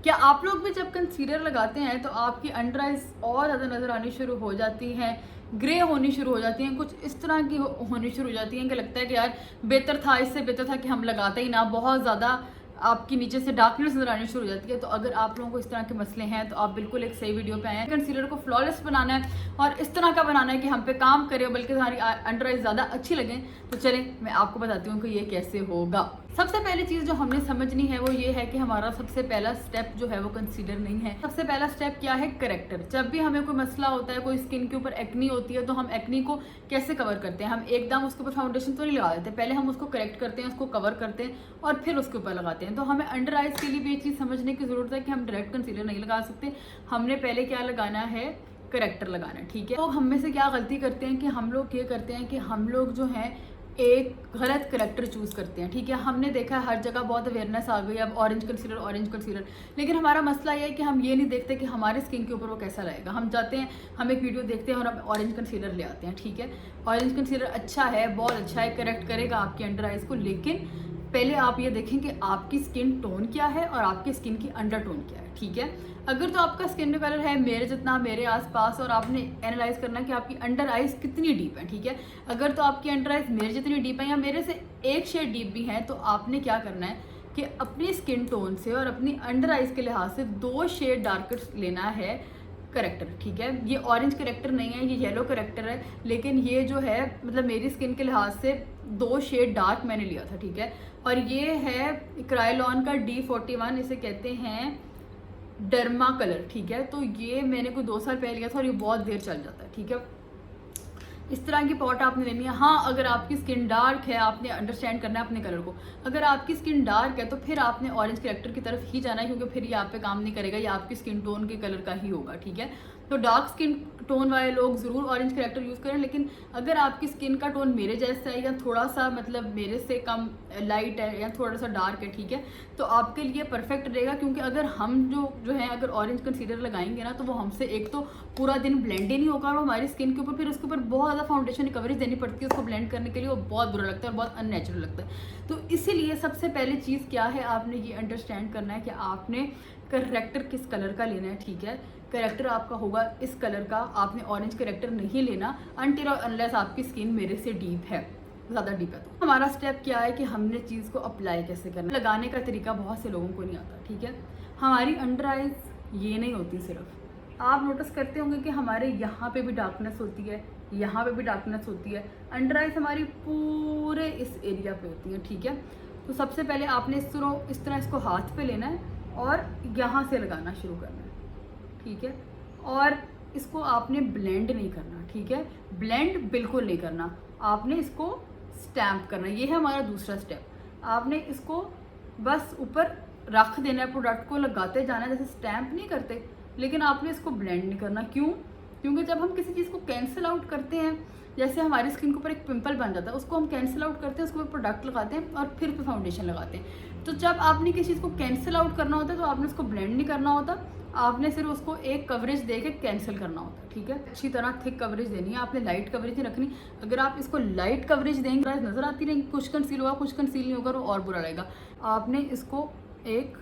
क्या आप लोग भी जब कंसीलर लगाते हैं तो आपकी अंडर आइज और ज़्यादा नज़र आनी शुरू हो जाती हैं, ग्रे होनी शुरू हो जाती हैं, कुछ इस तरह की होनी शुरू हो जाती हैं कि लगता है कि यार बेहतर था, इससे बेहतर था कि हम लगाते ही ना, बहुत ज़्यादा आपकी नीचे से डार्कनेस नजर आनी शुरू हो जाती है। तो अगर आप लोगों को इस तरह के मसले हैं तो आप बिल्कुल एक सही वीडियो पे आए हैं। कंसीलर को फ्लॉलेस बनाना है और इस तरह का बनाना है कि हम पे काम करे, बल्कि हमारी अंडर आइज ज़्यादा अच्छी लगे। तो चलें मैं आपको बताती हूँ कि ये कैसे होगा। सबसे पहली चीज़ जो हमने समझनी है वो ये है कि हमारा सबसे पहला स्टेप जो है वो कंसीलर नहीं है। सबसे पहला स्टेप क्या है? करेक्टर। जब भी हमें कोई मसला होता है, कोई स्किन के ऊपर एक्नी होती है, तो हम एक्नी को कैसे कवर करते हैं? हम एकदम उसके ऊपर फाउंडेशन तो नहीं लगा देते, पहले हम उसको करेक्ट करते हैं, उसको कवर करते हैं और फिर उसके ऊपर लगाते हैं। तो हमें अंडर आइज के लिए भी ये चीज़ समझने की ज़रूरत है कि हम डायरेक्ट कंसीलर नहीं लगा सकते। हमने पहले क्या लगाना है? करेक्टर लगाना है। ठीक है। तो हम में से क्या गलती करते हैं कि हम लोग ये करते हैं कि हम लोग जो है एक गलत करेक्टर चूज़ करते हैं। ठीक है। हमने देखा है हर जगह बहुत अवेयरनेस आ गई अब ऑरेंज कंसीलर, लेकिन हमारा मसला ये है कि हम ये नहीं देखते कि हमारे स्किन के ऊपर वो कैसा रहेगा। हम जाते हैं, हम एक वीडियो देखते हैं और हम ऑरेंज कंसीलर ले आते हैं। ठीक है। ऑरेंज कंसीलर अच्छा है, बहुत अच्छा है, करेक्ट करेगा आपकी अंडर आइज को, लेकिन पहले आप ये देखें कि आपकी स्किन टोन क्या है और आपकी स्किन की अंडर टोन क्या है। ठीक है। अगर तो आपका स्किन कलर है मेरे जितना, मेरे आसपास, और आपने एनालाइज करना कि आपकी अंडर आइज कितनी डीप है। ठीक है। अगर तो आपकी अंडर आइज मेरे जितनी डीप है या मेरे से एक शेड डीप भी है, तो आपने क्या करना है कि अपनी स्किन टोन से और अपनी अंडर आइज के लिहाज से 2 शेड डार्कर लेना है करेक्टर। ठीक है। ये ऑरेंज करेक्टर नहीं है, ये येलो करेक्टर है, लेकिन ये जो है मतलब मेरी स्किन के लिहाज से 2 शेड डार्क मैंने लिया था। ठीक है। और ये है क्रायोलॉन का D41, इसे कहते हैं डर्मा कलर। ठीक है। तो ये मैंने कोई 2 साल पहले लिया था और ये बहुत देर चल जाता है। ठीक है। इस तरह की पॉट आपने लेनी है। हाँ, अगर आपकी स्किन डार्क है, आपने अंडरस्टैंड करना है अपने कलर को। अगर आपकी स्किन डार्क है तो फिर आपने ऑरेंज करेक्टर की तरफ ही जाना है, क्योंकि फिर ये आप पे काम नहीं करेगा, ये आपकी स्किन टोन के कलर का ही होगा। ठीक है। तो डार्क स्किन टोन वाले लोग ज़रूर ऑरेंज करेक्टर यूज़ करें, लेकिन अगर आपकी स्किन का टोन मेरे जैसा है या थोड़ा सा मतलब मेरे से कम लाइट है या थोड़ा सा डार्क है, ठीक है, तो आपके लिए परफेक्ट रहेगा। क्योंकि अगर हम जो है अगर ऑरेंज कंसीलर लगाएंगे ना, तो वो हमसे एक तो पूरा दिन ब्लेंड ही नहीं होगा और हमारी स्किन के ऊपर फिर उसके ऊपर बहुत ज़्यादा फाउंडेशन कवरेज देनी पड़ती है उसको ब्लेंड करने के लिए, वो बहुत बुरा लगता है और बहुत अननेचुरल लगता है। तो इसीलिए सबसे पहले चीज़ क्या है, आपने ये अंडरस्टैंड करना है कि आपने करेक्टर किस कलर का लेना है। ठीक है। करेक्टर आपका होगा इस कलर का, आपने ऑरेंज करेक्टर नहीं लेना अनटिल और अनलेस आपकी स्किन मेरे से डीप है, ज़्यादा डीप है। तो हमारा स्टेप क्या है कि हमने चीज़ को अप्लाई कैसे करना है। लगाने का तरीका बहुत से लोगों को नहीं आता। ठीक है। हमारी अंडर आइज ये नहीं होती सिर्फ, आप नोटिस करते होंगे कि हमारे यहाँ पे भी डार्कनेस होती है, यहाँ पे भी डार्कनेस होती है। अंडर आइज हमारी पूरे इस एरिया पे होती है। ठीक है। तो सबसे पहले आपने इस तरह इसको हाथ पे लेना है और यहाँ से लगाना शुरू करना है। ठीक है। और इसको आपने ब्लेंड नहीं करना। ठीक है। ब्लेंड बिल्कुल नहीं करना, आपने इसको स्टैम्प करना। ये है हमारा दूसरा स्टेप। आपने इसको बस ऊपर रख देना है, प्रोडक्ट को लगाते जाना है, जैसे स्टैम्प नहीं करते, लेकिन आपने इसको ब्लेंड नहीं करना। क्यों? क्योंकि जब हम किसी चीज़ को कैंसिल आउट करते हैं, जैसे हमारी स्किन के ऊपर एक पिंपल बन जाता है, उसको हम कैंसिल आउट करते हैं, उसके ऊपर प्रोडक्ट लगाते हैं और फिर फाउंडेशन लगाते हैं। तो जब आपने किसी चीज़ को कैंसिल आउट करना होता है तो आपने उसको ब्लेंड नहीं करना होता, आपने सिर्फ उसको एक कवरेज दे के कैंसिल करना होता है। ठीक है। अच्छी तरह थिक कवरेज देनी है, आपने लाइट कवरेज नहीं रखनी। अगर आप इसको लाइट कवरेज देंगे नजर आती रहेगी, कुछ कंसील होगा कुछ कंसील नहीं होगा, वो और बुरा लगेगा। आपने इसको एक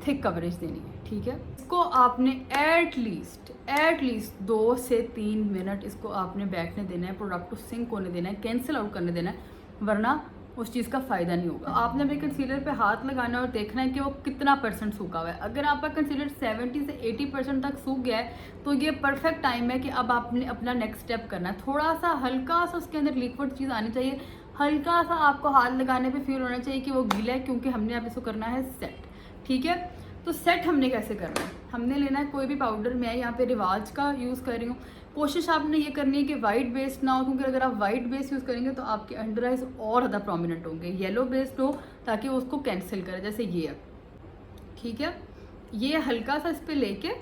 थिक कवरेज देनी है। ठीक है। इसको आपने एटलीस्ट 2 से 3 मिनट इसको आपने बैठने देना है, प्रोडक्ट को सिंक होने देना है, कैंसिल आउट करने देना है, वरना उस चीज़ का फ़ायदा नहीं होगा। आपने अपने कंसीलर पे हाथ लगाना है और देखना है कि वो कितना % सूखा हुआ है। अगर आपका कंसीलर 70 से 80% तक सूख गया है, तो ये परफेक्ट टाइम है कि अब आपने अपना नेक्स्ट स्टेप करना है। थोड़ा सा हल्का सा उसके अंदर लिक्विड चीज़ आनी चाहिए, हल्का सा आपको हाथ लगाने पे फील होना चाहिए कि वो गीला है, क्योंकि हमने अब इसको करना है सेट। ठीक है। तो सेट हमने कैसे करना है, हमने लेना है कोई भी पाउडर। मैं यहाँ पे रिवाज का यूज़ कर रही हूँ। कोशिश आपने ये करनी है कि वाइट बेस्ड ना हो, क्योंकि अगर आप वाइट बेस यूज़ करेंगे तो आपके अंडर आइज और ज़्यादा प्रोमिनेंट होंगे। येलो बेस्ड हो ताकि वो उसको कैंसिल करे, जैसे ये है। ठीक है। ये हल्का सा इस पर लेके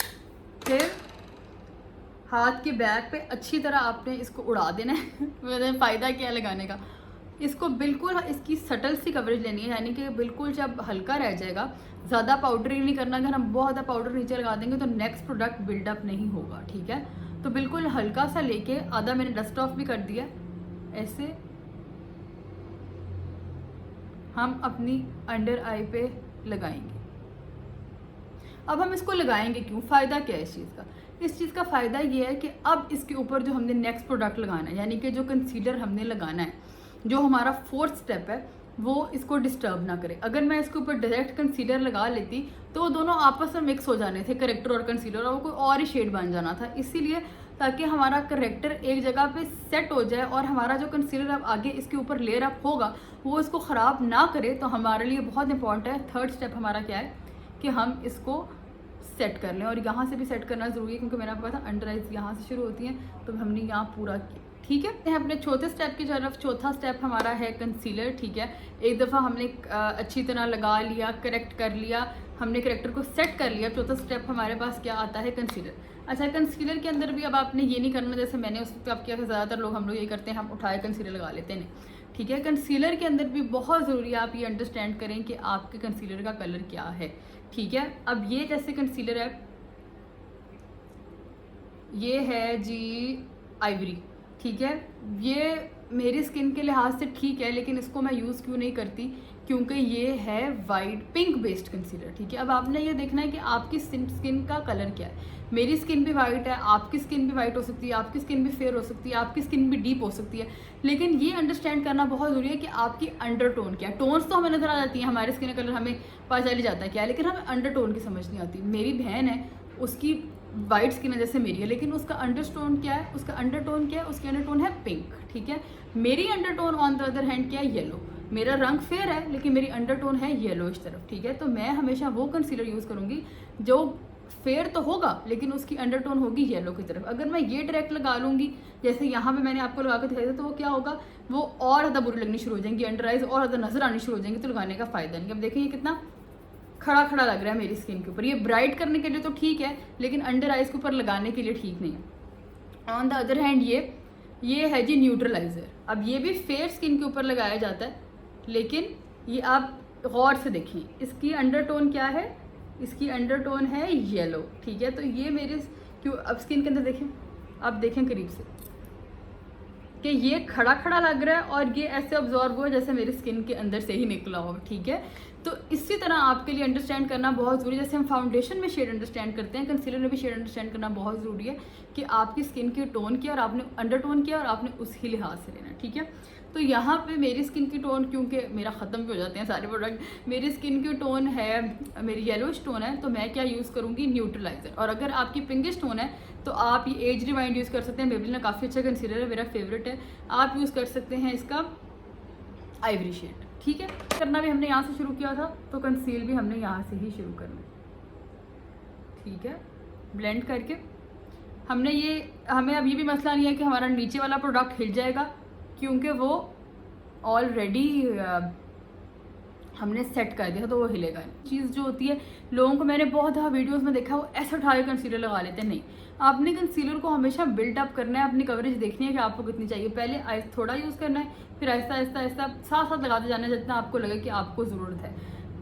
फिर हाथ के बैक पे अच्छी तरह आपने इसको उड़ा देना है। फ़ायदा क्या लगाने का, इसको बिल्कुल इसकी सटल सी कवरेज लेनी है, यानी कि बिल्कुल जब हल्का रह जाएगा, ज़्यादा पाउडर ही नहीं करना। अगर हम बहुत ज़्यादा पाउडर नीचे लगा देंगे तो नेक्स्ट प्रोडक्ट बिल्डअप नहीं होगा। ठीक है। तो बिल्कुल हल्का सा लेके, आधा मैंने डस्ट ऑफ भी कर दिया, ऐसे हम अपनी अंडर आई पे लगाएंगे। अब हम इसको लगाएंगे क्यों, फ़ायदा क्या है इस चीज़ का? इस चीज़ का फ़ायदा ये है कि अब इसके ऊपर जो हमने नेक्स्ट प्रोडक्ट लगाना है, यानी कि जो कंसीलर हमने लगाना है, जो हमारा फोर्थ स्टेप है, वो इसको डिस्टर्ब ना करे। अगर मैं इसके ऊपर डायरेक्ट कंसीलर लगा लेती तो वो दोनों आपस में मिक्स हो जाने थे, करेक्टर और कंसीलर, और वो कोई और ही शेड बन जाना था। इसीलिए ताकि हमारा करेक्टर एक जगह पे सेट हो जाए और हमारा जो कंसीलर अब आगे इसके ऊपर लेयर अप होगा वो इसको ख़राब ना करे, तो हमारे लिए बहुत इंपॉर्टेंट है थर्ड स्टेप हमारा क्या है कि हम इसको सेट कर लें। और यहाँ से भी सेट करना ज़रूरी है क्योंकि मैंने आपको कहा था अंडर आइज यहाँ से शुरू होती हैं, तो हमने यहाँ पूरा किया। ठीक है, अपने चौथे स्टेप की तरफ। चौथा स्टेप हमारा है कंसीलर। ठीक है, एक दफ़ा हमने अच्छी तरह लगा लिया, करेक्ट कर लिया, हमने करेक्टर को सेट कर लिया। चौथा स्टेप हमारे पास क्या आता है, कंसीलर। अच्छा, कंसीलर के अंदर भी अब आपने ये नहीं करना जैसे मैंने उस वक्त आप किया था, ज़्यादातर लोग हम लोग ये करते हैं, हम उठाए कंसीलर लगा लेते हैं। ठीक है, कंसीलर के अंदर भी बहुत ज़रूरी है आप ये अंडरस्टैंड करें कि आपके कंसीलर का कलर क्या है। ठीक है, अब ये जैसे कंसीलर है, ये है जी आइवरी। ठीक है, ये मेरी स्किन के लिहाज से ठीक है, लेकिन इसको मैं यूज़ क्यों नहीं करती, क्योंकि ये है वाइट पिंक बेस्ड कंसीलर। ठीक है, अब आपने ये देखना है कि आपकी स्किन का कलर क्या है। मेरी स्किन भी वाइट है, आपकी स्किन भी वाइट हो सकती है, आपकी स्किन भी फेयर हो सकती है, आपकी स्किन भी डीप हो सकती है, लेकिन ये अंडरस्टैंड करना बहुत ज़रूरी है कि आपकी अंडरटोन क्या है। टोन्स तो हमें नज़र आ जाती हैं, हमारे स्किन का कलर हमें पता चल ही जाता है क्या है, लेकिन हमें अंडरटोन की समझ नहीं आती। मेरी बहन है, उसकी वाइट स्किन है जैसे मेरी है, लेकिन उसका अंडरटोन क्या है, उसका अंडरटोन क्या है, उसकी अंडरटोन है पिंक। ठीक है, मेरी undertone on the other hand क्या है, येलो। मेरा रंग फेयर है लेकिन मेरी अंडरटोन है येलो इस तरफ। ठीक है, तो मैं हमेशा वो कंसीलर यूज़ करूँगी जो फेयर तो होगा लेकिन उसकी अंडरटोन होगी येलो की तरफ। अगर मैं ये डायरेक्ट लगा लूँगी जैसे यहाँ पे मैंने आपको लगा के दिखाया था, तो वो क्या होगा, वो और ज़्यादा बुरी लगनी शुरू हो जाएंगी, अंडर आइज और ज़्यादा नज़र आनी शुरू हो जाएंगी, तो लगाने का फ़ायदा नहीं। अब देखिए ये कितना खड़ा खड़ा लग रहा है मेरी स्किन के ऊपर। ये ब्राइट करने के लिए तो ठीक है, लेकिन अंडर आइज के ऊपर लगाने के लिए ठीक नहीं है। ऑन द अदर हैंड ये है जी न्यूट्रलाइज़र। अब ये भी फेयर स्किन के ऊपर लगाया जाता है, लेकिन ये आप गौर से देखें, इसकी अंडरटोन क्या है, इसकी अंडरटोन है येलो। ठीक है, तो ये मेरे क्यों अब स्किन के अंदर देखें, आप देखें करीब से कि ये खड़ा खड़ा लग रहा है और ये ऐसे ऑब्जॉर्व हुआ जैसे मेरी स्किन के अंदर से ही निकला हो। ठीक है, तो इसी तरह आपके लिए अंडरस्टैंड करना बहुत ज़रूरी है। जैसे हम फाउंडेशन में शेड अंडरस्टैंड करते हैं, कंसीलर में भी शेड अंडरस्टैंड करना बहुत ज़रूरी है कि आपकी स्किन की टोन किया और आपने अंडरटोन किया और आपने उसी लिहाज से लेना। ठीक है, तो यहाँ पे मेरी स्किन की टोन, क्योंकि मेरा ख़त्म भी हो जाते हैं सारे प्रोडक्ट, मेरी स्किन की टोन है, मेरी येलोइश टोन है, तो मैं क्या यूज़ करूँगी, न्यूट्रलाइज़र। और अगर आपकी पिंकिश टोन है तो आप ये एज रिवाइंड यूज़ कर सकते हैं। मेबलिन का काफ़ी अच्छा कंसीलर है, मेरा फेवरेट है, आप यूज़ कर सकते हैं इसका आइवरी शेड। ठीक है, करना भी हमने यहाँ से शुरू किया था, तो कंसील भी हमने यहाँ से ही शुरू करना। ठीक है, ब्लेंड करके हमें अब ये भी मसला नहीं है कि हमारा नीचे वाला प्रोडक्ट हिल जाएगा, क्योंकि वो ऑलरेडी हमने सेट कर दिया तो वो हिलेगा नहीं। चीज़ जो होती है, लोगों को मैंने बहुत ज़्यादा वीडियोस में देखा, वो ऐसा उठा के कंसीलर लगा लेते हैं। नहीं, आपने कंसीलर को हमेशा बिल्डअप करना है, अपनी कवरेज देखनी है कि आपको कितनी चाहिए। पहले थोड़ा यूज़ करना है, फिर आहिस्ता आहिस्ता आहिस्ता साथ साथ लगाते जाना है जितना आपको लगे कि आपको ज़रूरत है।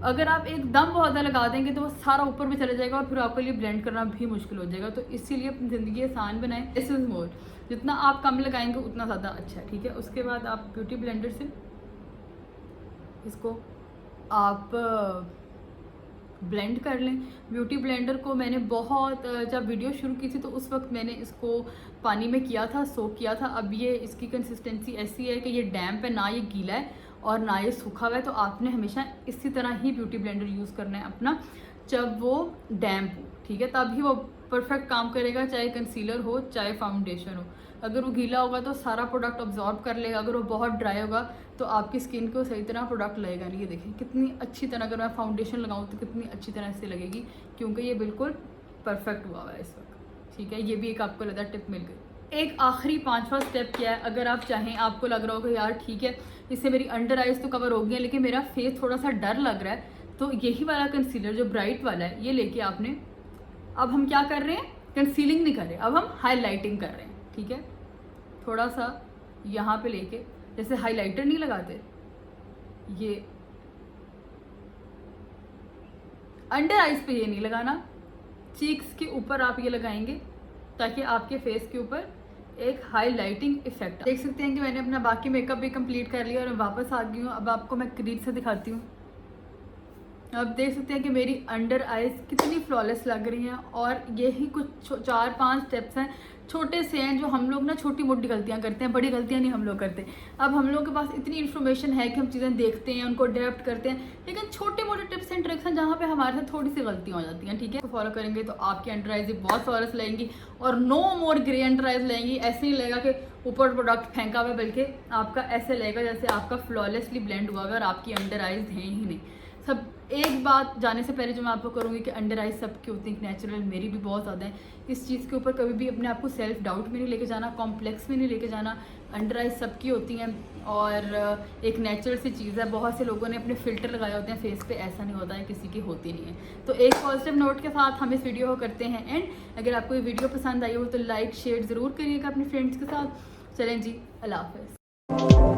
अगर आप एकदम बहुत ज़्यादा लगा देंगे तो वो सारा ऊपर भी चला जाएगा और फिर आपके लिए ब्लेंड करना भी मुश्किल हो जाएगा। तो इसीलिए अपनी ज़िंदगी आसान बनाएं, दिस इज़ मोर। जितना आप कम लगाएंगे उतना ज़्यादा अच्छा है। ठीक है, उसके बाद आप ब्यूटी ब्लेंडर से इसको आप ब्लेंड कर लें। ब्यूटी ब्लेंडर को मैंने बहुत जब वीडियो शुरू की थी तो उस वक्त मैंने इसको पानी में किया था, सोक किया था। अब ये इसकी कंसिस्टेंसी ऐसी है कि ये डैम्प है, ना ये गीला है और ना ये सूखा हुआ है। तो आपने हमेशा इसी तरह ही ब्यूटी ब्लेंडर यूज़ करना है अपना, जब वो डैम्प हो। ठीक है, तभी वो परफेक्ट काम करेगा, चाहे कंसीलर हो चाहे फाउंडेशन हो। अगर वो गीला होगा तो सारा प्रोडक्ट ऑब्जॉर्व कर लेगा, अगर वो बहुत ड्राई होगा तो आपकी स्किन को सही तरह प्रोडक्ट लगेगा नहीं। ये देखें कितनी अच्छी तरह, अगर मैं फाउंडेशन लगाऊँ तो कितनी अच्छी तरह से लगेगी, क्योंकि ये बिल्कुल परफेक्ट हुआ है इस वक्त। ठीक है, ये भी एक आपको लगा टिप मिल गई। एक आखिरी पांचवा स्टेप क्या है, अगर आप चाहें, आपको लग रहा होगा यार ठीक है इससे मेरी अंडर आइज तो कवर हो गई है लेकिन मेरा फेस थोड़ा सा डर लग रहा है, तो यही वाला कंसीलर जो ब्राइट वाला है ये लेके आपने, अब हम क्या कर रहे हैं, कंसीलिंग नहीं कर रहे, अब हम हाईलाइटिंग कर रहे हैं। ठीक है, थोड़ा सा यहाँ पे लेके, जैसे हाइलाइटर नहीं लगाते, ये अंडर आइज पे ये नहीं लगाना, चीक्स के ऊपर आप ये लगाएंगे ताकि आपके फेस के ऊपर एक हाईलाइटिंग इफेक्ट। देख सकते हैं कि मैंने अपना बाकी मेकअप भी कंप्लीट कर लिया और मैं वापस आ गई हूँ। अब आपको मैं करीब से दिखाती हूँ आप देख सकते हैं कि मेरी अंडर आइज़ कितनी फ्लॉलेस लग रही हैं। और यही कुछ 4-5 स्टेप्स हैं, छोटे से हैं, जो हम लोग ना छोटी मोटी गलतियां करते हैं, बड़ी गलतियां नहीं हम लोग करते। अब हम लोग के पास इतनी इन्फॉर्मेशन है कि हम चीज़ें देखते हैं, उनको अडेप्ट करते हैं, लेकिन छोटे मोटे टिप्स एंड ट्रिक्स हैं जहाँ पे हमारे साथ थोड़ी सी गलतियाँ हो जाती हैं, ठीक है। तो फॉलो करेंगे तो आपकी अंडर आइज़ बहुत फ्लॉलेस लगेंगी और नो मोर ग्रे अंडर आइज़ लगेंगी। ऐसे नहीं लगेगा कि ऊपर प्रोडक्ट फेंका हुआ है, बल्कि आपका ऐसे लगेगा जैसे आपका फ्लॉलेसली ब्लेंड हुआ अगर आपकी अंडर आइज़ हैं ही नहीं। सब एक बात जाने से पहले जो मैं आपको करूँगी कि अंडर आइज सबकी होती है नेचुरल, मेरी भी बहुत ज़्यादा है। इस चीज़ के ऊपर कभी भी अपने आप को सेल्फ डाउट में नहीं लेके जाना, कॉम्प्लेक्स में नहीं लेके जाना। अंडर आइज सबकी होती हैं और एक नेचुरल सी चीज़ है। बहुत से लोगों ने अपने फ़िल्टर लगाए होते हैं फेस पे, ऐसा नहीं होता है, किसी की होती नहीं है। तो एक पॉजिटिव नोट के साथ हम इस वीडियो को करते हैं एंड। अगर आपको ये वीडियो पसंद आई हो तो लाइक शेयर ज़रूर करिएगा अपने फ्रेंड्स के साथ। चलें जी, अल्लाह हाफ़िज़।